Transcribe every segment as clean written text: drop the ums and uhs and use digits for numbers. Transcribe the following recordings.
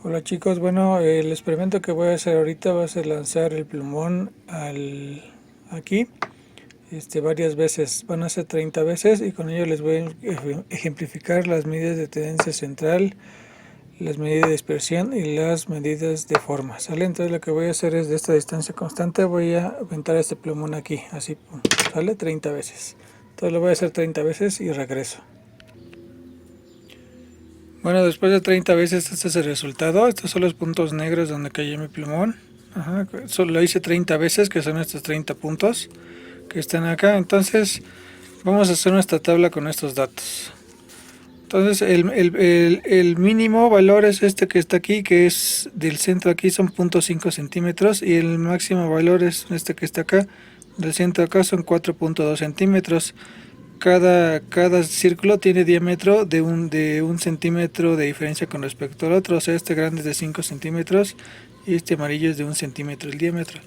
Hola chicos, bueno, el experimento que voy a hacer ahorita va a ser lanzar el plumón aquí varias veces, van a ser 30 veces y con ello les voy a ejemplificar las medidas de tendencia central, las medidas de dispersión y las medidas de forma, ¿sale? Entonces lo que voy a hacer es de esta distancia constante voy a aventar este plumón aquí, así, pum, ¿sale? 30 veces. Entonces lo voy a hacer 30 veces y regreso. Bueno, después de 30 veces este es el resultado. Estos son los puntos negros donde cayó mi plumón. Ajá, solo lo hice 30 veces, que son estos 30 puntos que están acá. Entonces vamos a hacer nuestra tabla con estos datos. Entonces el mínimo valor es este que está aquí, que es del centro aquí, son 0.5 centímetros. Y el máximo valor es este que está acá, del centro acá son 4.2 centímetros. Cada círculo tiene diámetro de un centímetro de diferencia con respecto al otro, o sea, este grande es de 5 centímetros y este amarillo es de 1 centímetro el diámetro.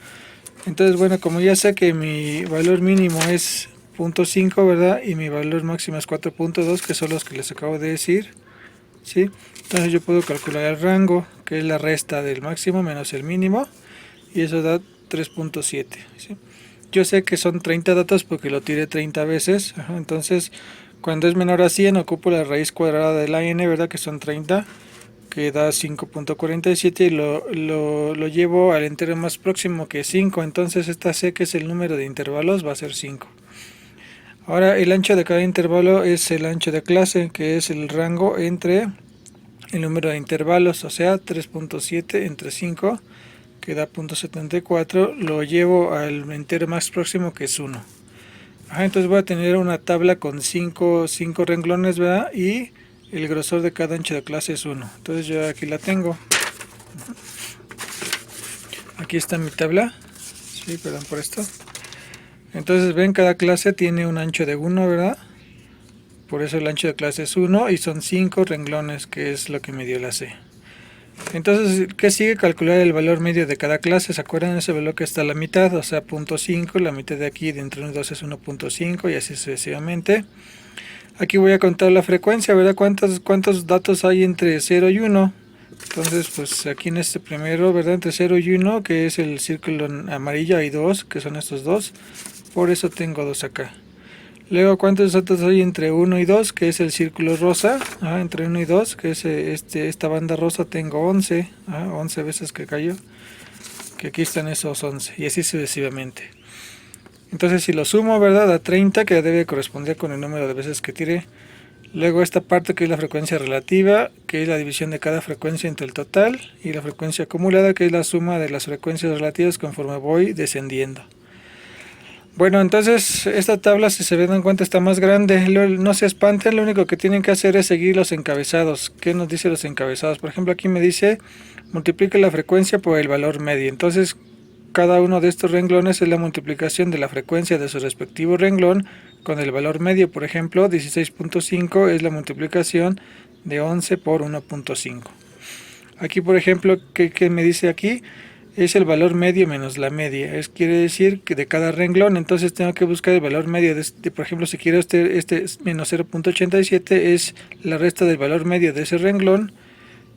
Entonces, bueno, como ya sé que mi valor mínimo es 0.5, ¿verdad? Y mi valor máximo es 4.2, que son los que les acabo de decir, ¿sí? Entonces yo puedo calcular el rango, que es la resta del máximo menos el mínimo, y eso da 3.7, ¿sí? Yo sé que son 30 datos porque lo tiré 30 veces, entonces cuando es menor a 100 ocupo la raíz cuadrada de la n, ¿verdad? Que son 30, que da 5.47 y lo llevo al entero más próximo que es 5, entonces esta c, que es el número de intervalos, va a ser 5. Ahora el ancho de cada intervalo es el ancho de clase, que es el rango entre el número de intervalos, o sea 3.7 entre 5, que da 0.74, lo llevo al entero más próximo, que es 1. Entonces voy a tener una tabla con 5 renglones, ¿verdad? Y el grosor de cada ancho de clase es 1. Entonces yo aquí la tengo. Aquí está mi tabla. Sí, perdón por esto. Entonces ven, cada clase tiene un ancho de 1, ¿verdad? Por eso el ancho de clase es 1 y son 5 renglones, que es lo que me dio la C. Entonces, ¿qué sigue? Calcular el valor medio de cada clase. ¿Se acuerdan? Ese valor que está a la mitad, o sea, 0.5, la mitad de aquí de entre 1 y 2 es 1.5 y así sucesivamente. Aquí voy a contar la frecuencia, ¿verdad? ¿Cuántos datos hay entre 0 y 1? Entonces, pues aquí en este primero, ¿verdad? Entre 0 y 1, que es el círculo amarillo, hay 2, que son estos dos. Por eso tengo 2 acá. Luego, ¿cuántos datos hay entre 1 y 2? Que es el círculo rosa. Entre 1 y 2, que es esta banda rosa, tengo 11. 11 veces que cayó. Que aquí están esos 11. Y así sucesivamente. Entonces, si lo sumo, ¿verdad? A 30, que debe corresponder con el número de veces que tiré. Luego esta parte, que es la frecuencia relativa, que es la división de cada frecuencia entre el total. Y la frecuencia acumulada, que es la suma de las frecuencias relativas conforme voy descendiendo. Bueno, entonces esta tabla, si se dan cuenta, está más grande. No se espanten, lo único que tienen que hacer es seguir los encabezados. ¿Qué nos dice los encabezados? Por ejemplo, aquí me dice multiplique la frecuencia por el valor medio. Entonces cada uno de estos renglones es la multiplicación de la frecuencia de su respectivo renglón con el valor medio. Por ejemplo, 16.5 es la multiplicación de 11 por 1.5. Aquí, por ejemplo, ¿qué me dice aquí? Es el valor medio menos la media. Quiere decir que de cada renglón, entonces tengo que buscar el valor medio. Por ejemplo, si quiero este menos 0.87 es la resta del valor medio de ese renglón,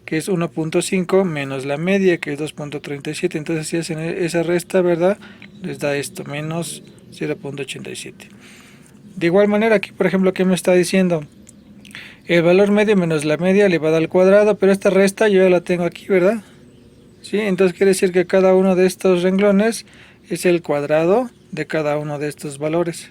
que es 1.5 menos la media, que es 2.37. Entonces si hacen esa resta, ¿verdad? Les da esto, menos 0.87. De igual manera, aquí por ejemplo, ¿qué me está diciendo? El valor medio menos la media elevado al cuadrado, pero esta resta yo ya la tengo aquí, ¿verdad? ¿Sí? Entonces quiere decir que cada uno de estos renglones es el cuadrado de cada uno de estos valores.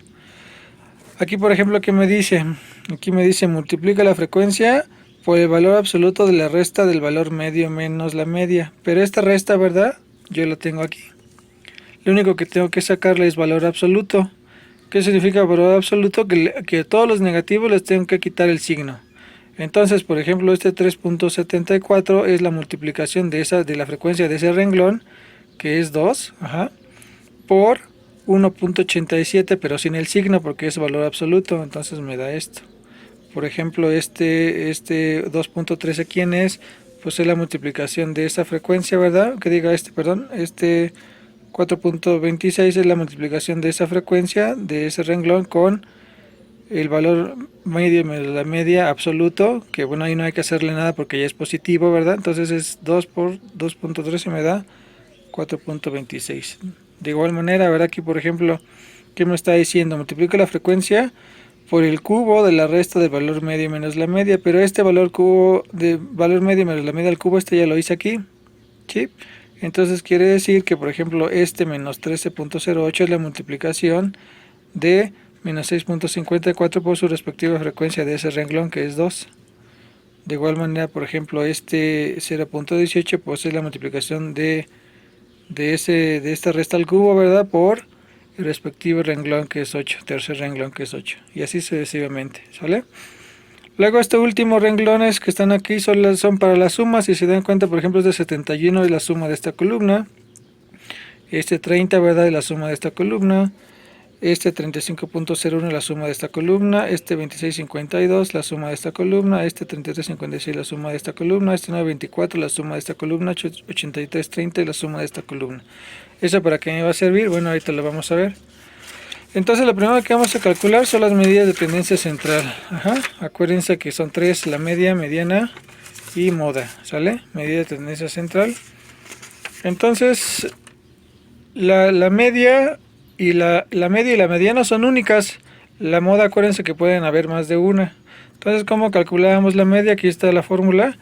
Aquí por ejemplo, ¿qué me dice? Aquí me dice multiplica la frecuencia por el valor absoluto de la resta del valor medio menos la media. Pero esta resta, ¿verdad? Yo la tengo aquí. Lo único que tengo que sacarle es valor absoluto. ¿Qué significa valor absoluto? Que a todos los negativos les tengo que quitar el signo. Entonces, por ejemplo, este 3.74 es la multiplicación de la frecuencia de ese renglón, que es 2, por 1.87, pero sin el signo porque es valor absoluto, entonces me da esto. Por ejemplo, este 2.13, ¿quién es? Pues es la multiplicación de esa frecuencia, ¿verdad? Este 4.26 es la multiplicación de esa frecuencia, de ese renglón, con el valor medio menos la media absoluto, que bueno, ahí no hay que hacerle nada porque ya es positivo, ¿verdad? Entonces es 2 por 2.13 y me da 4.26. De igual manera, ¿verdad? Aquí por ejemplo, ¿qué me está diciendo? Multiplico la frecuencia por el cubo de la resta del valor medio menos la media, pero este valor cubo de valor medio menos la media al cubo, este ya lo hice aquí, ¿sí? Entonces quiere decir que por ejemplo este menos 13.08 es la multiplicación de menos 6.54 por su respectiva frecuencia de ese renglón, que es 2. De igual manera, por ejemplo, este 0.18 pues es la multiplicación de esta resta al cubo, ¿verdad? Por el respectivo renglón, que es 8, tercer renglón, que es 8, y así sucesivamente, ¿sale? Luego estos últimos renglones que están aquí son para las sumas. Si se dan cuenta, por ejemplo, este 71 es la suma de esta columna, este 30, ¿verdad?, es la suma de esta columna, este 35.01 es la suma de esta columna, este 26.52 la suma de esta columna, este 33.56 la suma de esta columna, este 9.24 la suma de esta columna, 83.30 la suma de esta columna. ¿Eso para qué me va a servir? Bueno, ahorita lo vamos a ver. Entonces lo primero que vamos a calcular son las medidas de tendencia central. Acuérdense que son tres: la media, mediana y moda, ¿sale? Medida de tendencia central. Entonces la media y la media y la mediana son únicas. La moda, acuérdense que pueden haber más de una. Entonces, ¿cómo calculamos la media? Aquí está la fórmula.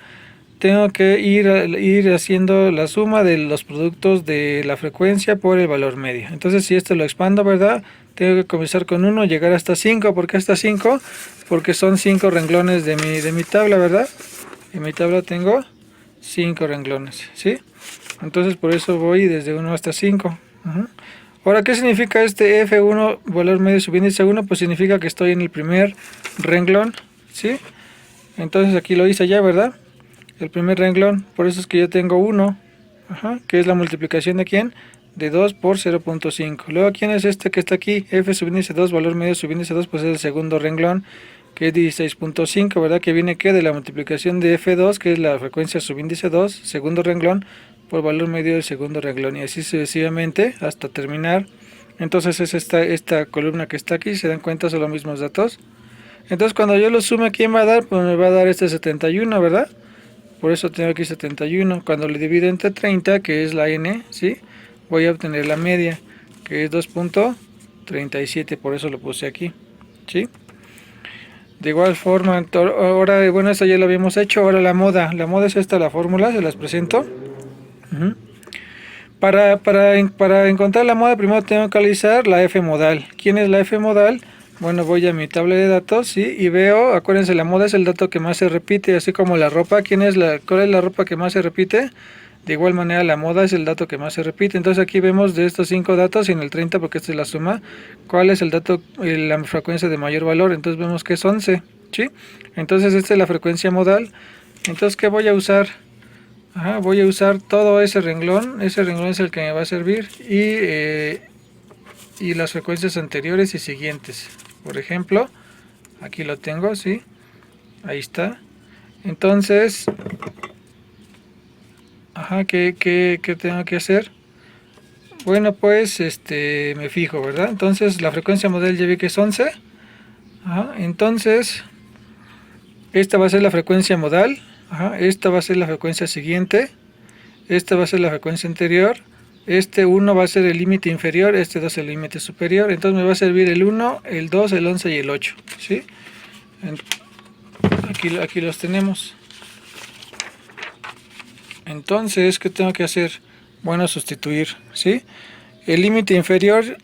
Tengo que ir haciendo la suma de los productos de la frecuencia por el valor medio. Entonces, si esto lo expando, ¿verdad?, tengo que comenzar con 1, llegar hasta 5. ¿Por qué hasta 5? Porque son 5 renglones de mi tabla, ¿verdad? En mi tabla tengo 5 renglones, ¿sí? Entonces, por eso voy desde 1 hasta 5. Ahora, ¿qué significa este F1, valor medio subíndice 1? Pues significa que estoy en el primer renglón, ¿sí? Entonces, aquí lo hice ya, ¿verdad? El primer renglón, por eso es que yo tengo 1, que es la multiplicación de ¿quién? De 2 por 0.5. Luego, ¿quién es este que está aquí? F subíndice 2, valor medio subíndice 2, pues es el segundo renglón, que es 16.5, ¿verdad? Que viene que de la multiplicación de F2, que es la frecuencia subíndice 2, segundo renglón, por valor medio del segundo renglón, y así sucesivamente hasta terminar. Entonces es esta columna que está aquí. ¿Se dan cuenta? Son los mismos datos. Entonces cuando yo lo sume, ¿quién va a dar? Pues me va a dar este 71, ¿verdad? Por eso tengo aquí 71. Cuando le divido entre 30, que es la n, ¿sí?, voy a obtener la media, que es 2.37. Por eso lo puse aquí, ¿sí? De igual forma, ahora, bueno, esto ya lo habíamos hecho. Ahora la moda. La moda es esta, la fórmula, se las presento. Para encontrar la moda, primero tengo que analizar la F modal. ¿Quién es la F modal? Bueno, voy a mi tabla de datos, ¿sí?, y veo, acuérdense, la moda es el dato que más se repite, así como la ropa. ¿Cuál es la ropa que más se repite? De igual manera, la moda es el dato que más se repite. Entonces aquí vemos de estos 5 datos, y en el 30, porque esta es la suma, cuál es el dato, la frecuencia de mayor valor. Entonces vemos que es 11, ¿sí? Entonces esta es la frecuencia modal. Entonces, ¿qué voy a usar? Voy a usar todo ese renglón es el que me va a servir, y las frecuencias anteriores y siguientes. Por ejemplo, aquí lo tengo, ¿sí? Ahí está. Entonces, ¿qué tengo que hacer? Bueno, pues me fijo, ¿verdad? Entonces la frecuencia modal ya vi que es 11. Entonces, esta va a ser la frecuencia modal. Esta va a ser la frecuencia siguiente, esta va a ser la frecuencia anterior, este 1 va a ser el límite inferior, este 2 el límite superior. Entonces me va a servir el 1, el 2, el 11 y el 8, ¿sí? Aquí los tenemos. Entonces, ¿qué tengo que hacer? Bueno, sustituir, ¿sí? El límite inferior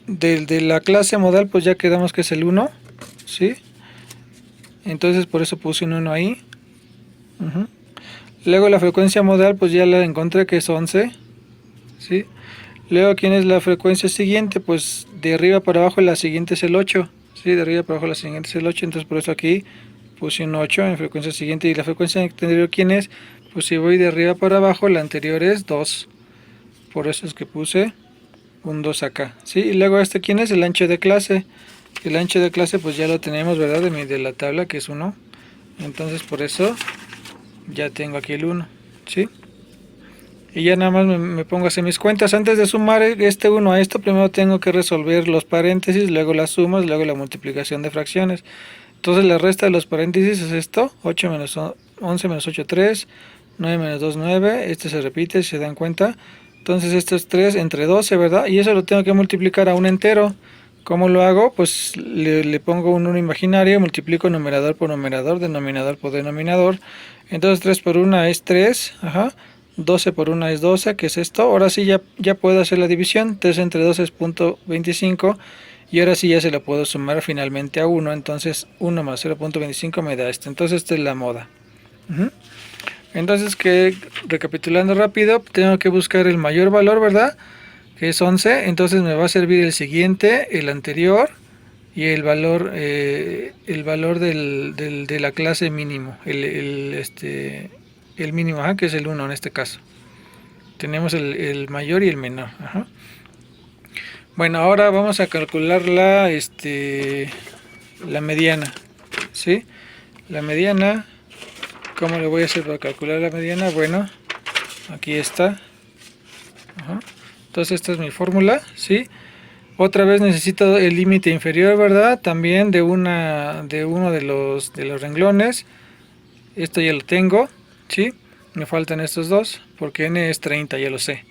de la clase modal, pues ya quedamos que es el 1, ¿sí? Entonces por eso puse un 1 ahí. Luego la frecuencia modal, pues ya la encontré, que es 11, ¿sí? Luego, ¿quién es la frecuencia siguiente? Pues de arriba para abajo la siguiente es el 8, ¿sí? De arriba para abajo la siguiente es el 8, entonces por eso aquí puse un 8 en frecuencia siguiente. Y la frecuencia anterior, ¿quién es? Pues si voy de arriba para abajo, la anterior es 2, por eso es que puse un 2 acá, ¿sí? Y luego ¿quién es? El ancho de clase. El ancho de clase pues ya lo tenemos, ¿verdad? De la tabla, que es 1. Entonces por eso ya tengo aquí el 1, ¿sí? y ya nada más me pongo a hacer mis cuentas. Antes de sumar este 1 a esto, primero tengo que resolver los paréntesis, luego las sumas, luego la multiplicación de fracciones. Entonces la resta de los paréntesis es esto: 8 menos 11 menos 8, 3, 9 menos 2, 9, este se repite, si se dan cuenta. Entonces esto es 3 entre 12, ¿verdad? Y eso lo tengo que multiplicar a un entero. ¿Cómo lo hago? Pues le pongo un 1 imaginario, multiplico numerador por numerador, denominador por denominador. Entonces 3 por 1 es 3, ajá. 12 por 1 es 12, que es esto. Ahora sí ya puedo hacer la división. 3 entre 12 es 0.25. Y ahora sí ya se lo puedo sumar finalmente a 1. Entonces 1 más 0.25 me da esto. Entonces esta es la moda. Entonces, que recapitulando rápido, tengo que buscar el mayor valor, ¿verdad? Que es 11. Entonces me va a servir el siguiente, el anterior, y el valor de la clase mínimo, el mínimo, que es el 1 en este caso. Tenemos el mayor y el menor. Ajá. Bueno, ahora vamos a calcular la mediana, ¿sí? La mediana, ¿cómo le voy a hacer para calcular la mediana? Bueno, aquí está. Ajá. Entonces esta es mi fórmula, ¿sí? Otra vez necesito el límite inferior, ¿verdad? También de uno de los renglones. Esto ya lo tengo, ¿sí? Me faltan estos dos, porque n es 30, ya lo sé.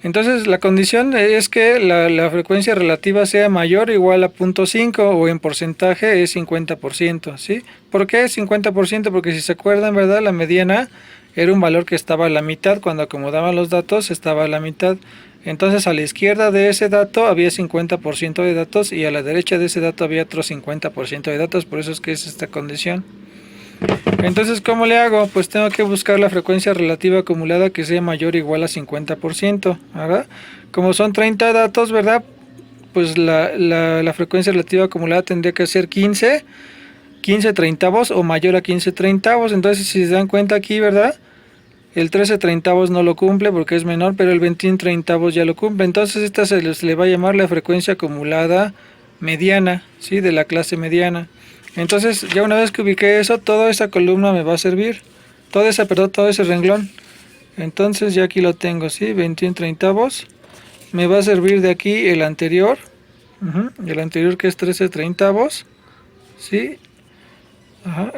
Entonces la condición es que la frecuencia relativa sea mayor o igual a 0.5 o en porcentaje es 50%, ¿sí? ¿Por qué 50%? Porque si se acuerdan, ¿verdad? La mediana era un valor que estaba a la mitad, cuando acomodaban los datos estaba a la mitad. Entonces a la izquierda de ese dato había 50% de datos y a la derecha de ese dato había otro 50% de datos, por eso es que es esta condición. Entonces, ¿cómo le hago? Pues tengo que buscar la frecuencia relativa acumulada que sea mayor o igual a 50%, ¿verdad? Como son 30 datos, ¿verdad? Pues la frecuencia relativa acumulada tendría que ser 15 treintavos o mayor a 15 treintavos. Entonces, si se dan cuenta aquí, ¿verdad? El 13 treintavos no lo cumple porque es menor, pero el 21 treintavos ya lo cumple. Entonces, esta se le va a llamar la frecuencia acumulada mediana, ¿sí? De la clase mediana. Entonces, ya una vez que ubiqué eso, toda esa columna me va a servir. Todo ese renglón. Entonces, ya aquí lo tengo, ¿sí? 21 treintavos. Me va a servir de aquí el anterior. El anterior, que es 13 treintavos. ¿Sí? Ajá.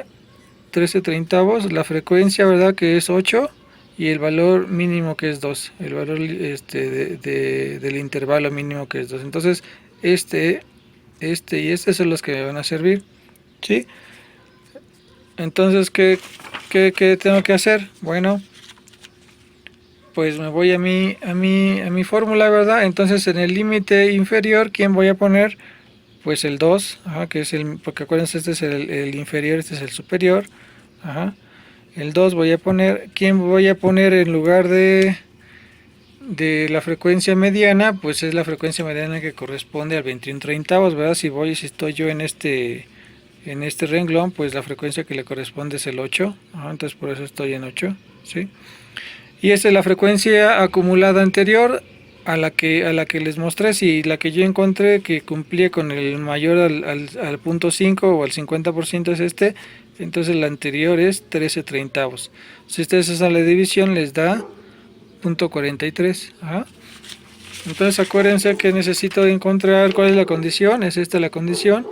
13 treintavos. La frecuencia, ¿verdad? Que es 8. Y el valor mínimo, que es 2. El valor del intervalo mínimo, que es 2. Entonces, este y este son los que me van a servir. ¿Sí? Entonces, ¿qué tengo que hacer? Bueno, pues me voy a mi fórmula, ¿verdad? Entonces, en el límite inferior, ¿quién voy a poner? Pues el 2, que es porque acuérdense, este es el inferior, este es el superior. Ajá. El 2 voy a poner. ¿Quién voy a poner en lugar de la frecuencia mediana? Pues es la frecuencia mediana que corresponde al 21 treintavos, ¿verdad? Si estoy yo en este renglón, pues la frecuencia que le corresponde es el 8. Entonces por eso estoy en 8, ¿sí? Y esta es la frecuencia acumulada anterior a la que les mostré. Si la que yo encontré que cumplía con el mayor al 0.5 o al 50% es este, entonces la anterior es 13 treintavos. Si ustedes hacen la división, les da 0.43. Entonces acuérdense que necesito encontrar cuál es la condición. Es esta la condición.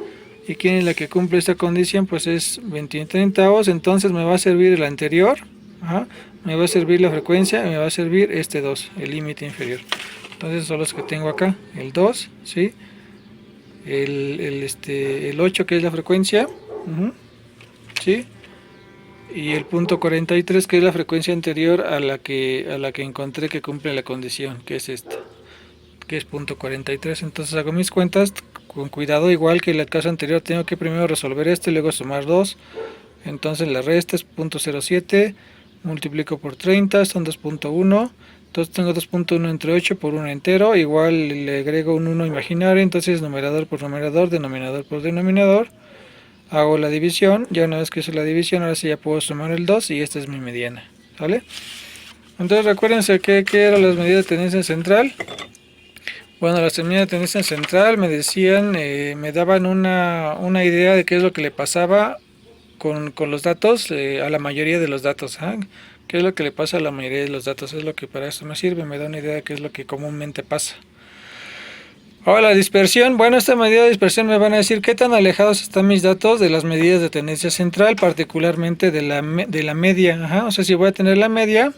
¿Y quién es la que cumple esta condición? Pues es 21 treintavos. Entonces me va a servir el anterior. Me va a servir la frecuencia. Me va a servir este 2, el límite inferior. Entonces son los que tengo acá. El 2, ¿sí? El 8, que es la frecuencia. ¿Sí? Y el 0.43, que es la frecuencia anterior a la que encontré que cumple la condición, que es esta, que es 0.43. Entonces hago mis cuentas con cuidado, igual que en el caso anterior. Tengo que primero resolver esto y luego sumar 2. Entonces la resta es 0.07, multiplico por 30, son 2.1. Entonces tengo 2.1 entre 8 por 1 entero, igual le agrego un 1 imaginario. Entonces numerador por numerador, denominador por denominador. Hago la división. Ya una vez que hice la división, ahora sí ya puedo sumar el 2 y esta es mi mediana, ¿vale? Entonces recuérdense que eran las medidas de tendencia central. Bueno, las medidas de tendencia central me decían, me daban una idea de qué es lo que le pasaba con los datos, a la mayoría de los datos. ¿Qué es lo que le pasa a la mayoría de los datos? Es lo que para esto me sirve, me da una idea de qué es lo que comúnmente pasa. Ahora la dispersión, bueno, esta medida de dispersión me van a decir qué tan alejados están mis datos de las medidas de tendencia central, particularmente de la media. Ajá. O sea, si voy a tener la media,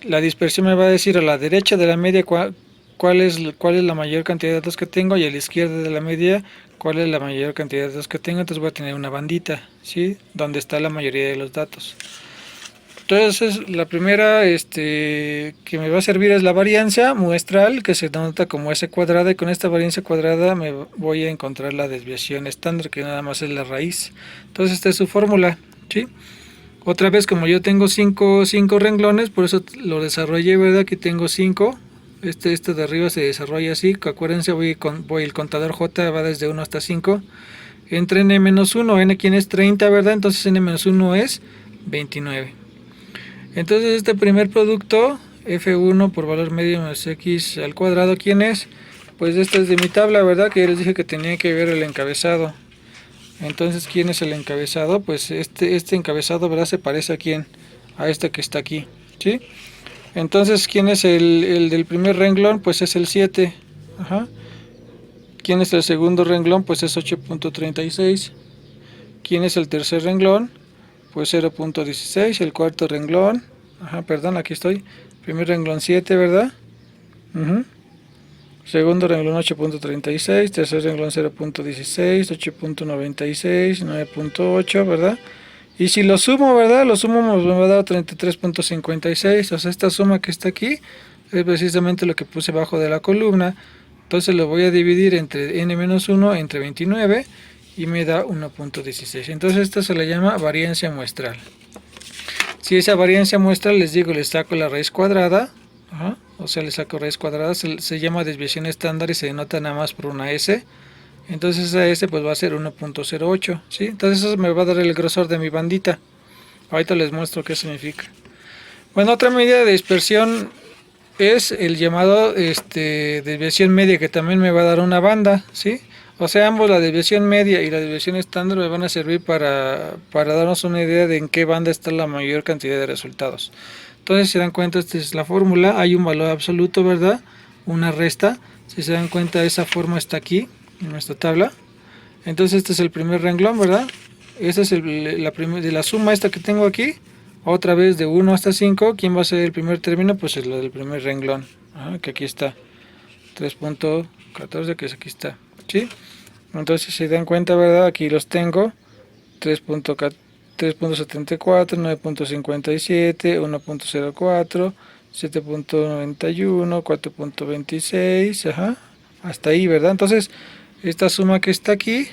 la dispersión me va a decir a la derecha de la media cuál es la mayor cantidad de datos que tengo, y a la izquierda de la media cuál es la mayor cantidad de datos que tengo. Entonces voy a tener una bandita, ¿sí? Donde está la mayoría de los datos. Entonces la primera que me va a servir es la varianza muestral, que se nota como S cuadrada, y con esta varianza cuadrada me voy a encontrar la desviación estándar, que nada más es la raíz. Entonces esta es su fórmula, ¿sí? Otra vez, como yo tengo 5 renglones, por eso lo desarrollé, ¿verdad? Aquí tengo 5. Este de arriba se desarrolla así. Acuérdense, el contador J va desde 1 hasta 5. Entre n-1, n quien es 30, ¿verdad? Entonces n-1 es 29. Entonces este primer producto, F1 por valor medio más X al cuadrado, ¿quién es? Pues este es de mi tabla, ¿verdad? Que yo les dije que tenía que ver el encabezado. Entonces, ¿quién es el encabezado? Pues este encabezado, ¿verdad? Se parece a quién, a este que está aquí, ¿sí? Entonces, ¿quién es el del primer renglón? Pues es el 7. Ajá. ¿Quién es el segundo renglón? Pues es 8.36. ¿Quién es el tercer renglón? Pues 0.16. El cuarto renglón, ajá, perdón, aquí estoy. Primer renglón 7, ¿verdad? Segundo renglón 8.36, tercer renglón 0.16, 8.96, 9.8, ¿verdad? Y si lo sumo, ¿verdad? Lo sumo me va a dar 33.56. O sea, esta suma que está aquí es precisamente lo que puse abajo de la columna. Entonces lo voy a dividir entre n-1 entre 29 y me da 1.16. Entonces esto se le llama variancia muestral. Si esa variancia muestral, les digo, le saco la raíz cuadrada, ajá, o sea, le saco raíz cuadrada, se llama desviación estándar y se denota nada más por una S. Entonces esa S pues va a ser 1.08, ¿sí? Entonces eso me va a dar el grosor de mi bandita. Ahorita les muestro qué significa. Bueno, otra medida de dispersión es el llamado desviación media, que también me va a dar una banda, ¿sí? O sea, ambos, la desviación media y la desviación estándar, me van a servir para darnos una idea de en qué banda está la mayor cantidad de resultados. Entonces, si se dan cuenta, esta es la fórmula. Hay un valor absoluto, ¿verdad? Una resta. Si se dan cuenta, esa forma está aquí en nuestra tabla. Entonces, este es el primer renglón, ¿verdad? Esta es de la suma esta que tengo aquí. Otra vez de 1 hasta 5. ¿Quién va a ser el primer término? Pues es la del primer renglón. Ajá, que aquí está. 3.14, que es aquí está. ¿Sí? Entonces, si se dan cuenta, ¿verdad? Aquí los tengo. 3.74, 9.57, 1.04, 7.91, 4.26, ajá, hasta ahí, ¿verdad? Entonces, esta suma que está aquí,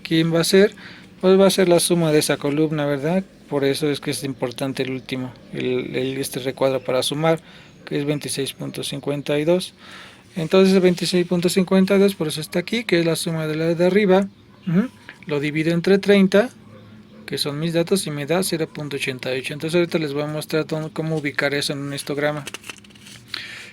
¿quién va a ser? Pues va a ser la suma de esa columna, ¿verdad? Por eso es que es importante el último, este recuadro para sumar, que es 26.52. Entonces 26.52, por eso está aquí, que es la suma de la de arriba. Lo divido entre 30, que son mis datos, y me da 0.88. Entonces ahorita les voy a mostrar cómo ubicar eso en un histograma.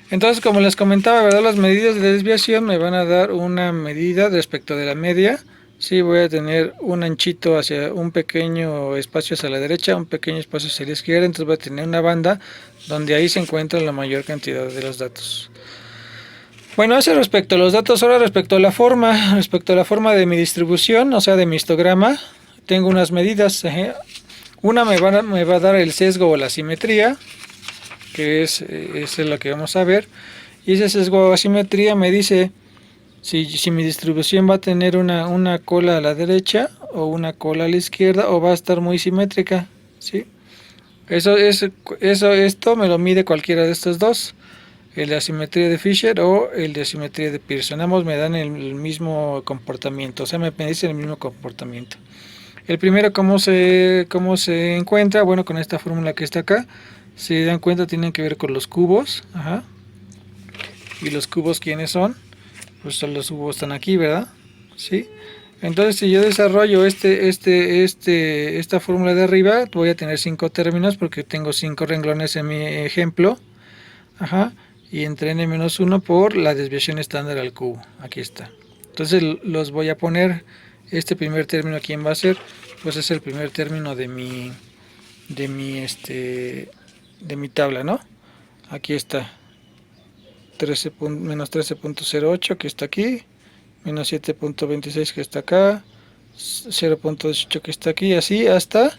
Entonces, como les comentaba, ¿verdad? Las medidas de desviación me van a dar una medida respecto de la media. Sí, voy a tener un anchito hacia un pequeño espacio hacia la derecha, un pequeño espacio hacia la izquierda. Entonces voy a tener una banda donde ahí se encuentra la mayor cantidad de los datos. Bueno, eso respecto a los datos. Ahora respecto a la forma de mi distribución, o sea, de mi histograma, tengo unas medidas. Una me va a dar el sesgo o la simetría, que es lo que vamos a ver. Y ese sesgo o asimetría me dice si mi distribución va a tener una cola a la derecha o una cola a la izquierda, o va a estar muy simétrica, ¿sí? Esto me lo mide cualquiera de estos dos. El de asimetría de Fisher o el de asimetría de Pearson. Ambos me dan el mismo comportamiento, o sea, me dicen el mismo comportamiento. El primero, ¿cómo se encuentra? Bueno, con esta fórmula que está acá. Si dan cuenta, tienen que ver con los cubos. Ajá. ¿Y los cubos quiénes son? Pues los cubos están aquí, ¿verdad? ¿Sí? Entonces, si yo desarrollo esta fórmula de arriba, voy a tener 5 términos porque tengo 5 renglones en mi ejemplo. Ajá. Y entre n-1 por la desviación estándar al cubo. Aquí está. Entonces los voy a poner. Este primer término, ¿quién va a ser? Pues es el primer término de mi mi tabla, ¿no? Aquí está. Menos 13.08 que está aquí. Menos 7.26 que está acá. 0.18 que está aquí. Así hasta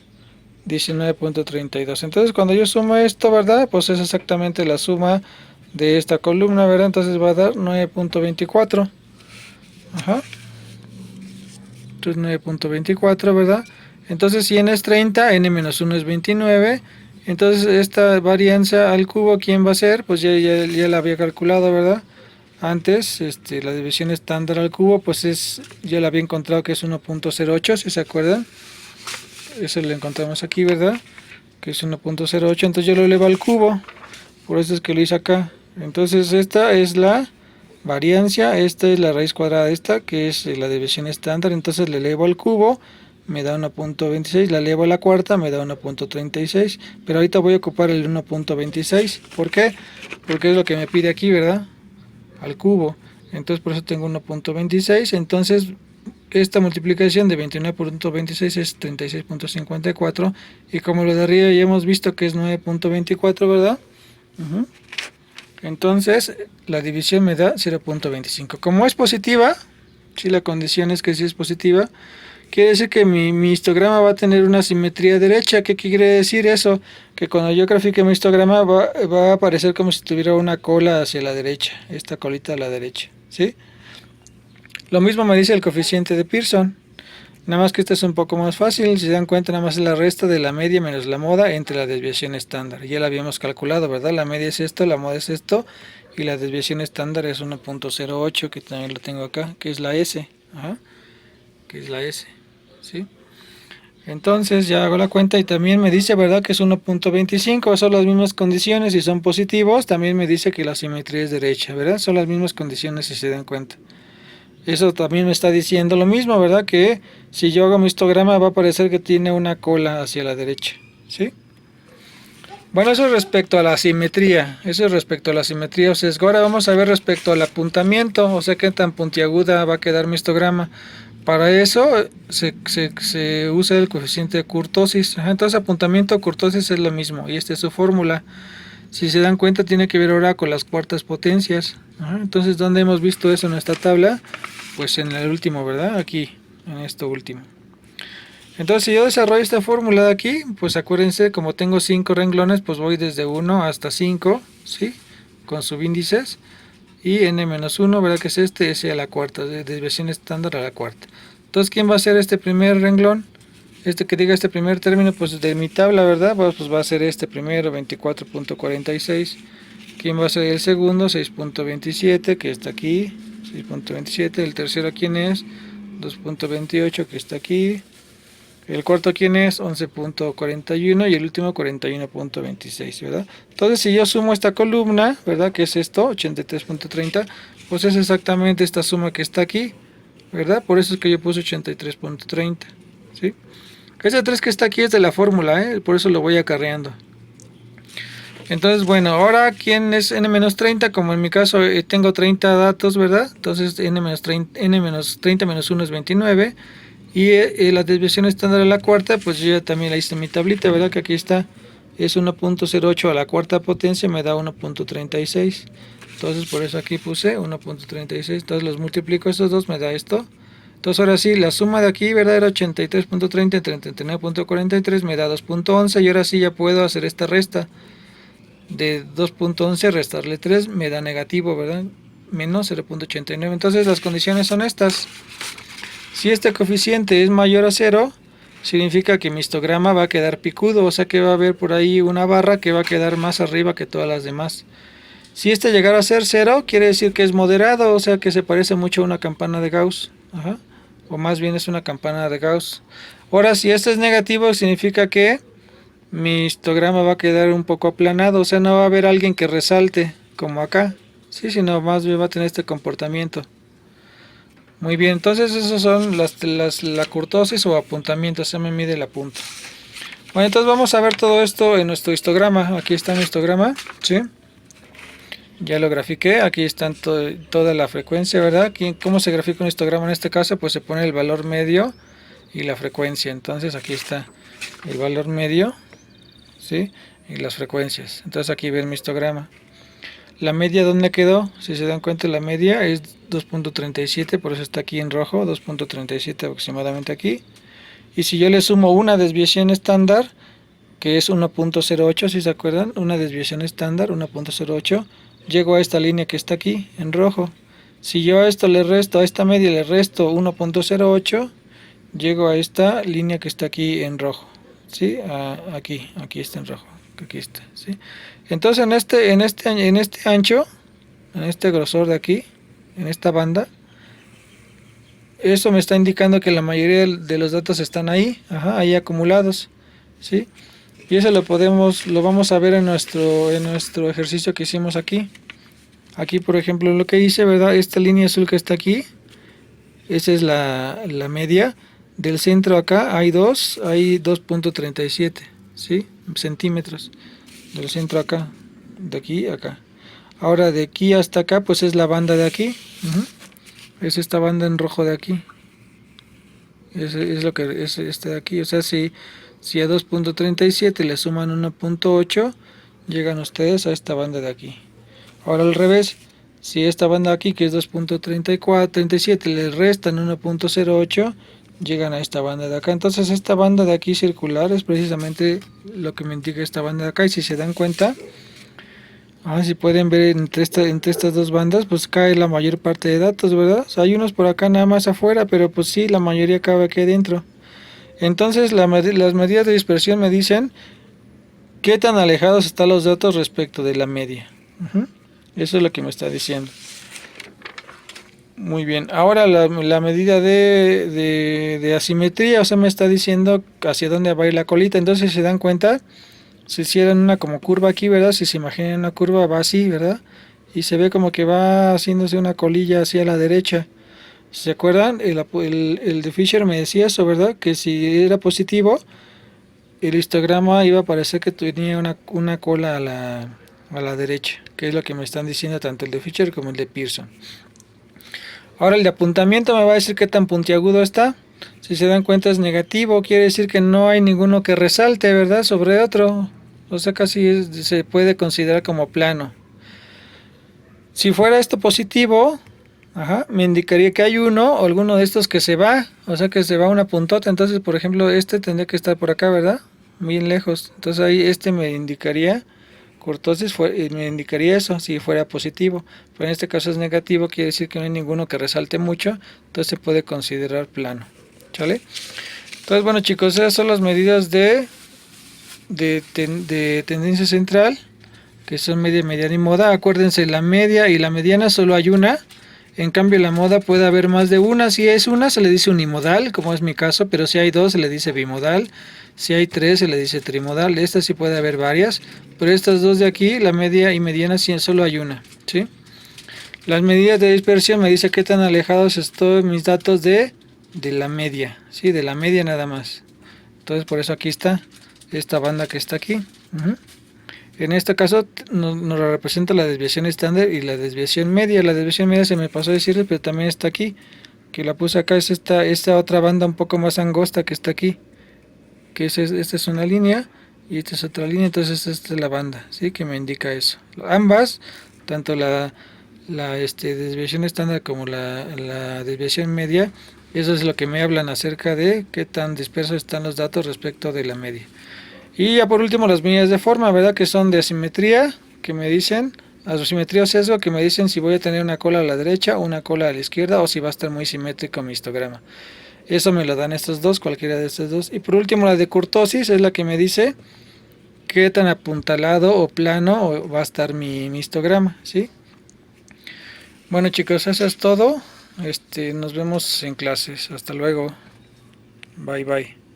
19.32. Entonces cuando yo sumo esto, ¿verdad? Pues es exactamente la suma de esta columna, ¿verdad? Entonces va a dar 9.24. Ajá. Entonces 9.24, ¿verdad? Entonces 100 es 30, n-1 es 29. Entonces esta varianza al cubo, ¿quién va a ser? Pues ya la había calculado, ¿verdad? Antes, la división estándar al cubo, pues ya la había encontrado que es 1.08, si se acuerdan. Eso lo encontramos aquí, ¿verdad? Que es 1.08, entonces yo lo elevo al cubo. Por eso es que lo hice acá. Entonces esta es la variancia, esta es la raíz cuadrada de esta, que es la división estándar. Entonces le elevo al cubo, me da 1.26, la elevo a la cuarta, me da 1.36. Pero ahorita voy a ocupar el 1.26. ¿Por qué? Porque es lo que me pide aquí, ¿verdad? Al cubo. Entonces por eso tengo 1.26. Entonces esta multiplicación de 29.26 es 36.54. Y como lo de arriba ya hemos visto que es 9.24, ¿verdad? Entonces la división me da 0.25. Como es positiva, si la condición es que si es positiva, quiere decir que mi histograma va a tener una simetría derecha. ¿Qué quiere decir eso? Que cuando yo grafique mi histograma va a aparecer como si tuviera una cola hacia la derecha, esta colita a la derecha, ¿sí? Lo mismo me dice el coeficiente de Pearson. Nada más que este es un poco más fácil, si se dan cuenta nada más es la resta de la media menos la moda entre la desviación estándar. Ya la habíamos calculado, ¿verdad? La media es esto, la moda es esto y la desviación estándar es 1.08, que también lo tengo acá, que es la S. Ajá, que es la S, ¿sí? Entonces ya hago la cuenta y también me dice, ¿verdad? Que es 1.25, son las mismas condiciones y son positivos. También me dice que la simetría es derecha, ¿verdad? Son las mismas condiciones si se dan cuenta. Eso también me está diciendo lo mismo, ¿verdad? Que si yo hago mi histograma va a parecer que tiene una cola hacia la derecha, ¿sí? Bueno, eso es respecto a la simetría, eso es respecto a la simetría o sesgo. Ahora vamos a ver respecto al apuntamiento, o sea, qué tan puntiaguda va a quedar mi histograma. Para eso se usa el coeficiente de kurtosis. Entonces apuntamiento kurtosis es lo mismo y esta es su fórmula. Si se dan cuenta tiene que ver ahora con las cuartas potencias. Entonces, ¿dónde hemos visto eso en esta tabla? Pues en el último, ¿verdad? Aquí, en esto último. Entonces, si yo desarrollo esta fórmula de aquí, pues acuérdense, como tengo 5 renglones, pues voy desde 1 hasta 5, ¿sí? Con subíndices. Y n-1, ¿verdad? Que es a la cuarta, de desviación estándar a la cuarta. Entonces, ¿quién va a ser este primer renglón? Que diga este primer término, pues de mi tabla, ¿verdad? Pues va a ser este primero, 24.46. ¿Quién va a ser el segundo? 6.27, que está aquí. 6.27. El tercero, ¿quién es? 2.28, que está aquí. El cuarto, ¿quién es? 11.41 y el último 41.26, ¿verdad? Entonces, si yo sumo esta columna, ¿verdad? Que es esto, 83.30, pues es exactamente esta suma que está aquí, ¿verdad? Por eso es que yo puse 83.30, ¿sí? Ese 3 que está aquí es de la fórmula, por eso lo voy acarreando. Entonces, bueno, ahora, ¿quién es n-30? Como en mi caso tengo 30 datos, ¿verdad? Entonces, n-30 menos 1 es 29. Y la desviación estándar a la cuarta, pues yo ya también la hice en mi tablita, ¿verdad? Que aquí está, es 1.08 a la cuarta potencia, me da 1.36. Entonces, por eso aquí puse 1.36. Entonces, los multiplico estos dos, me da esto. Entonces, ahora sí, la suma de aquí, ¿verdad? Era 83.30 entre 39.43, me da 2.11. Y ahora sí ya puedo hacer esta resta. De 2.11 restarle 3 me da negativo, ¿verdad? Menos 0.89. Entonces, las condiciones son estas. Si este coeficiente es mayor a 0, significa que mi histograma va a quedar picudo, o sea que va a haber por ahí una barra que va a quedar más arriba que todas las demás. Si este llegara a ser 0, quiere decir que es moderado, o sea que se parece mucho a una campana de Gauss. Ajá. O más bien es una campana de Gauss. Ahora, si este es negativo, significa que mi histograma va a quedar un poco aplanado, o sea, no va a haber alguien que resalte, como acá. Sí, sino más bien va a tener este comportamiento. Muy bien, entonces esos son la kurtosis o apuntamiento, se me mide la punta. Bueno, entonces vamos a ver todo esto en nuestro histograma. Aquí está mi histograma, ¿sí? Ya lo grafiqué, aquí está toda la frecuencia, ¿verdad? ¿Cómo se grafica un histograma en este caso? Pues se pone el valor medio y la frecuencia. Entonces aquí está el valor medio, ¿sí? Y las frecuencias. Entonces aquí ven mi histograma. La media, ¿dónde quedó? Si se dan cuenta, la media es 2.37, por eso está aquí en rojo, 2.37 aproximadamente aquí. Y si yo le sumo una desviación estándar, que es 1.08, si se acuerdan, una desviación estándar, 1.08, llego a esta línea que está aquí en rojo. Si yo a esto le resto, a esta media le resto 1.08, llego a esta línea que está aquí en rojo, ¿sí? Aquí está en rojo, aquí está, ¿sí? Entonces en este ancho, en este grosor de aquí, en esta banda, eso me está indicando que la mayoría de los datos están ahí, ahí acumulados, ¿sí? Y eso lo vamos a ver en nuestro ejercicio que hicimos aquí. Aquí, por ejemplo, lo que hice, ¿verdad? Esta línea azul que está aquí, esa es la media. Del centro acá hay 2.37, ¿sí? Centímetros. Del centro acá, de aquí a acá. Ahora de aquí hasta acá, pues es la banda de aquí. Es esta banda en rojo de aquí. Es lo que es este de aquí. O sea, si a 2.37 le suman 1.8, llegan ustedes a esta banda de aquí. Ahora al revés, si esta banda aquí, que es 2.37, le restan 1.08, llegan a esta banda de acá. Entonces esta banda de aquí circular es precisamente lo que me indica esta banda de acá. Y si se dan cuenta, si pueden ver entre estas dos bandas, pues cae la mayor parte de datos, ¿verdad? O sea, hay unos por acá nada más afuera, pero pues sí, la mayoría cabe aquí adentro. Entonces las medidas de dispersión me dicen qué tan alejados están los datos respecto de la media. Eso es lo que me está diciendo. Muy bien, ahora la medida de asimetría, o sea, me está diciendo hacia dónde va a ir la colita. Entonces, si se dan cuenta, si hicieran una como curva aquí, ¿verdad? Si se imaginan una curva, va así, ¿verdad? Y se ve como que va haciéndose una colilla hacia la derecha. ¿Se acuerdan? El de Fisher me decía eso, ¿verdad? Que si era positivo, el histograma iba a parecer que tenía una cola a la derecha, que es lo que me están diciendo tanto el de Fisher como el de Pearson. Ahora el de apuntamiento me va a decir qué tan puntiagudo está. Si se dan cuenta es negativo, quiere decir que no hay ninguno que resalte, ¿verdad? Sobre otro. O sea, casi se puede considerar como plano. Si fuera esto positivo, me indicaría que hay uno o alguno de estos que se va, o sea que se va una puntota. Entonces, por ejemplo, este tendría que estar por acá, ¿verdad? Bien lejos. Entonces ahí este me indicaría cortosis, me indicaría eso si fuera positivo. Pero en este caso es negativo, quiere decir que no hay ninguno que resalte mucho, entonces se puede considerar plano. ¿Sale? Entonces, bueno, chicos, esas son las medidas de tendencia central, que son media, mediana y moda. Acuérdense, la media y la mediana solo hay una. En cambio, la moda puede haber más de una. Si es una, se le dice unimodal, como es mi caso, pero si hay dos, se le dice bimodal. Si hay tres, se le dice trimodal. Esta sí puede haber varias, pero estas dos de aquí, la media y mediana, sí, solo hay una, ¿sí? Las medidas de dispersión me dice qué tan alejados estoy mis datos de la media, ¿sí? De la media nada más. Entonces, por eso aquí está esta banda que está aquí. En este caso nos representa la desviación estándar y la desviación media. La desviación media se me pasó a decirles, pero también está aquí, que la puse acá, es esta otra banda un poco más angosta que está aquí, que esta es una línea y esta es otra línea. Entonces esta es la banda, ¿sí? Que me indica eso. Ambas, tanto la desviación estándar como la desviación media, eso es lo que me hablan acerca de qué tan dispersos están los datos respecto de la media. Y ya por último las medidas de forma, ¿verdad? Que son de asimetría, que me dicen, asimetría o sesgo, que me dicen si voy a tener una cola a la derecha o una cola a la izquierda, o si va a estar muy simétrico mi histograma. Eso me lo dan estos dos, cualquiera de estos dos. Y por último la de kurtosis es la que me dice qué tan apuntalado o plano va a estar mi histograma, ¿sí? Bueno, chicos, eso es todo. Nos vemos en clases. Hasta luego. Bye bye.